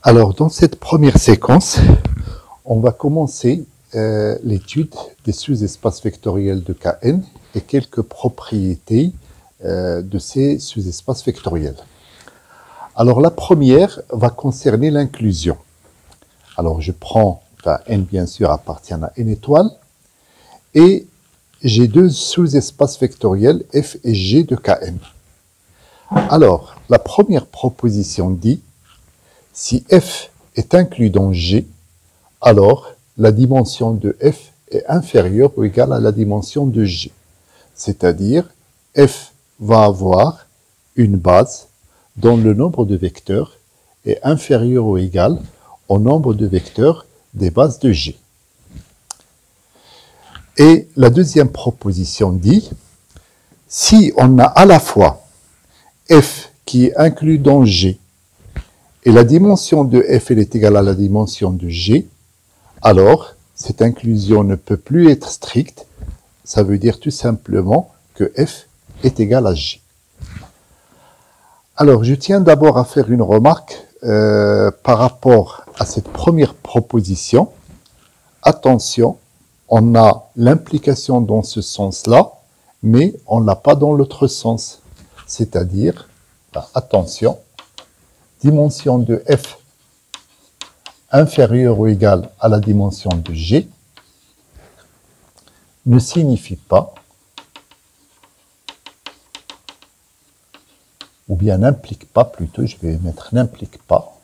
Alors, dans cette première séquence, on va commencer l'étude des sous-espaces vectoriels de Kn et quelques propriétés de ces sous-espaces vectoriels. Alors, la première va concerner l'inclusion. Alors, je prends, n bien sûr appartient à n étoile, et j'ai deux sous-espaces vectoriels f et g de Kn. Alors, la première proposition dit, si f est inclus dans G, alors la dimension de f est inférieure ou égale à la dimension de G. C'est-à-dire, f va avoir une base dont le nombre de vecteurs est inférieur ou égal au nombre de vecteurs des bases de G. Et la deuxième proposition dit, si on a à la fois f qui est inclus dans G, et la dimension de f elle est égale à la dimension de G, alors cette inclusion ne peut plus être stricte. Ça veut dire tout simplement que f est égal à G. Alors, je tiens d'abord à faire une remarque par rapport à cette première proposition. Attention, on a l'implication dans ce sens-là, mais on ne l'a pas dans l'autre sens. C'est-à-dire, attention, dimension de f inférieure ou égale à la dimension de G ne signifie pas, ou bien n'implique pas plutôt, je vais mettre n'implique pas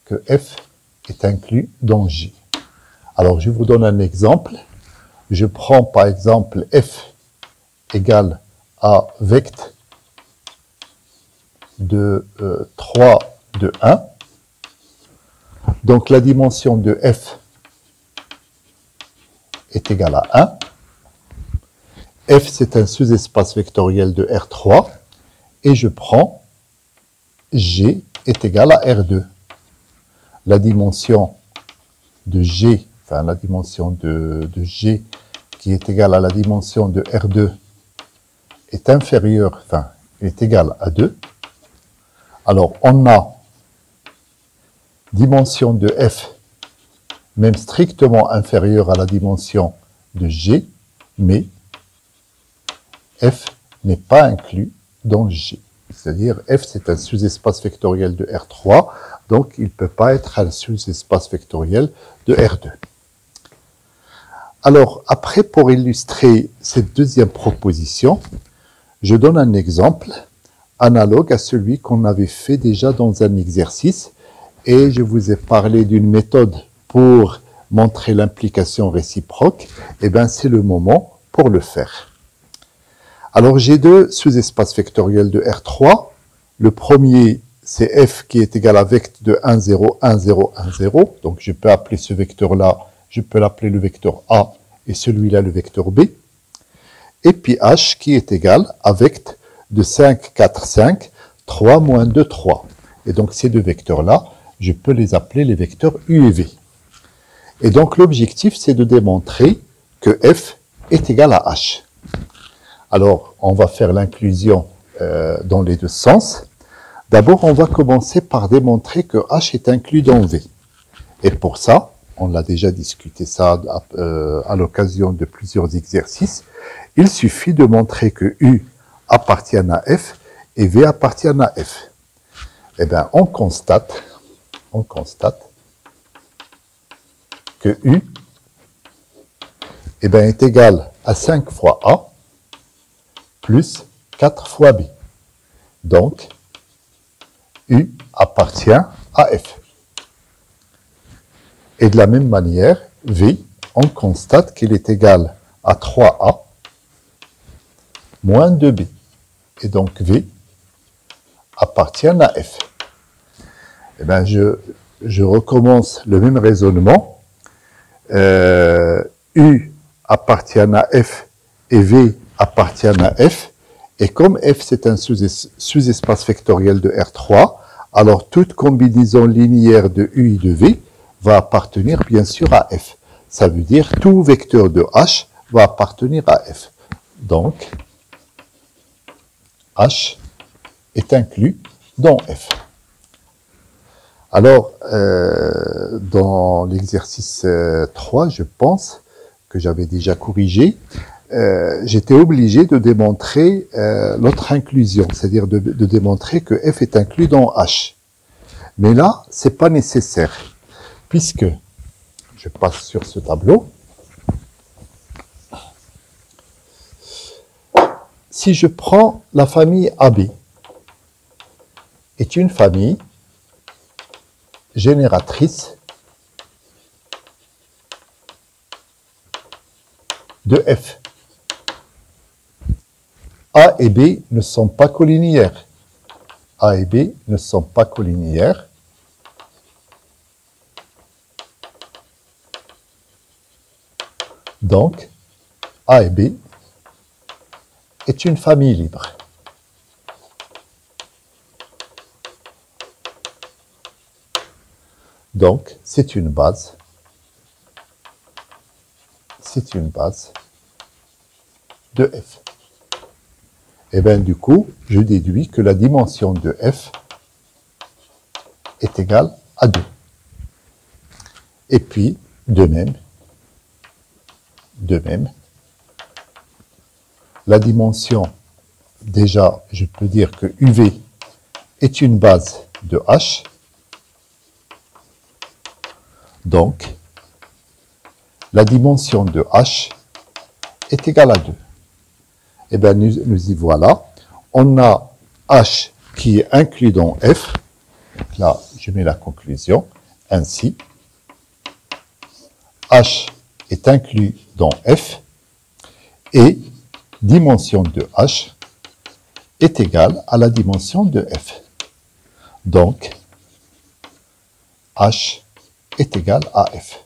que f est inclus dans G. Alors, je vous donne un exemple. Je prends par exemple f égale à vect de 3 de 1. Donc la dimension de f est égale à 1. F, c'est un sous-espace vectoriel de R3. Et je prends G est égal à R2. La dimension de G, la dimension de G qui est égale à la dimension de R2 est inférieure, est égale à 2. Alors, on a dimension de f même strictement inférieure à la dimension de G, mais f n'est pas inclus dans G. C'est-à-dire, f, c'est un sous-espace vectoriel de R3, donc il ne peut pas être un sous-espace vectoriel de R2. Alors, après, pour illustrer cette deuxième proposition, je donne un exemple analogue à celui qu'on avait fait déjà dans un exercice, et je vous ai parlé d'une méthode pour montrer l'implication réciproque. Eh bien, c'est le moment pour le faire. Alors, j'ai deux sous-espaces vectoriels de R3. Le premier, c'est f qui est égal à vecteur de 1, 0, 1, 0, 1, 0. Donc, je peux appeler ce vecteur-là, je peux l'appeler le vecteur A, et celui-là le vecteur B. Et puis h qui est égal à vecteur de 5, 4, 5, 3, moins 2, 3. Et donc, ces deux vecteurs-là, je peux les appeler les vecteurs U et V. Et donc, l'objectif, c'est de démontrer que f est égal à h. Alors, on va faire l'inclusion dans les deux sens. D'abord, on va commencer par démontrer que h est inclus dans V. Et pour ça, on l'a déjà discuté ça à l'occasion de plusieurs exercices, il suffit de montrer que U appartient à f et V appartient à f. Eh bien, on constate que U est égal à 5 fois A plus 4 fois B. Donc, U appartient à F. Et de la même manière, V, on constate qu'il est égal à 3A moins 2B. Et donc, V appartient à F. Eh bien, je recommence le même raisonnement. U appartient à F et V appartient à F. Et comme F, c'est un sous-espace vectoriel de R3, alors toute combinaison linéaire de U et de V va appartenir bien sûr à F. Ça veut dire tout vecteur de H va appartenir à F. Donc, H est inclus dans F. Alors, dans l'exercice 3, je pense que j'avais déjà corrigé, j'étais obligé de démontrer l'autre inclusion, c'est-à-dire de démontrer que F est inclus dans H. Mais là, c'est pas nécessaire, puisque je passe sur ce tableau. Si je prends la famille AB, est une famille génératrice de F. A et B ne sont pas collinéaires. A et B ne sont pas collinéaires. Donc, A et B est une famille libre. Donc, c'est une base. C'est une base de F. Et bien, du coup, je déduis que la dimension de F est égale à 2. Et puis, de même, la dimension, déjà, je peux dire que UV est une base de H. Donc, la dimension de H est égale à 2. Eh bien, nous y voilà. On a H qui est inclus dans F. Là, je mets la conclusion. Ainsi, H est inclus dans F et dimension de H est égale à la dimension de F. Donc, H est égal à F.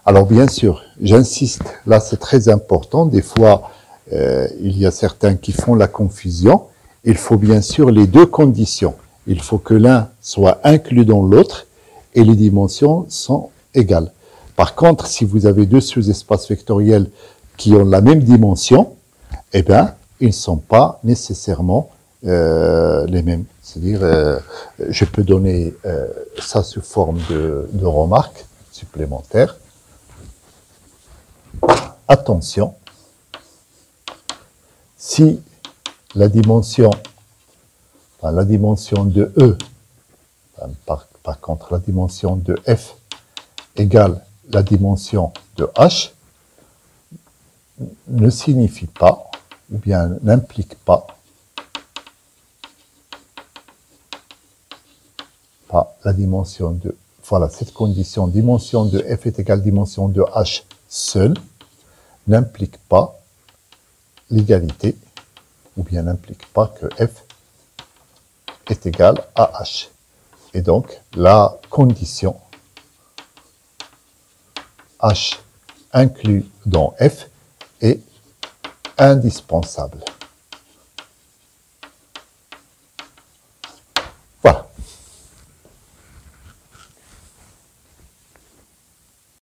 Alors bien sûr, j'insiste, là c'est très important, des fois il y a certains qui font la confusion, il faut bien sûr les deux conditions. Il faut que l'un soit inclus dans l'autre et les dimensions sont égales. Par contre, si vous avez deux sous-espaces vectoriels qui ont la même dimension, eh bien, ils ne sont pas nécessairement les mêmes. C'est-à-dire, je peux donner ça sous forme de remarque supplémentaire. Attention, si la dimension de E, par contre la dimension de F égale la dimension de H, ne signifie pas, ou bien n'implique pas la dimension de, voilà, cette condition, dimension de F est égale dimension de H seule, n'implique pas l'égalité, ou bien n'implique pas que F est égal à H. Et donc, la condition H inclus dans F est indispensable.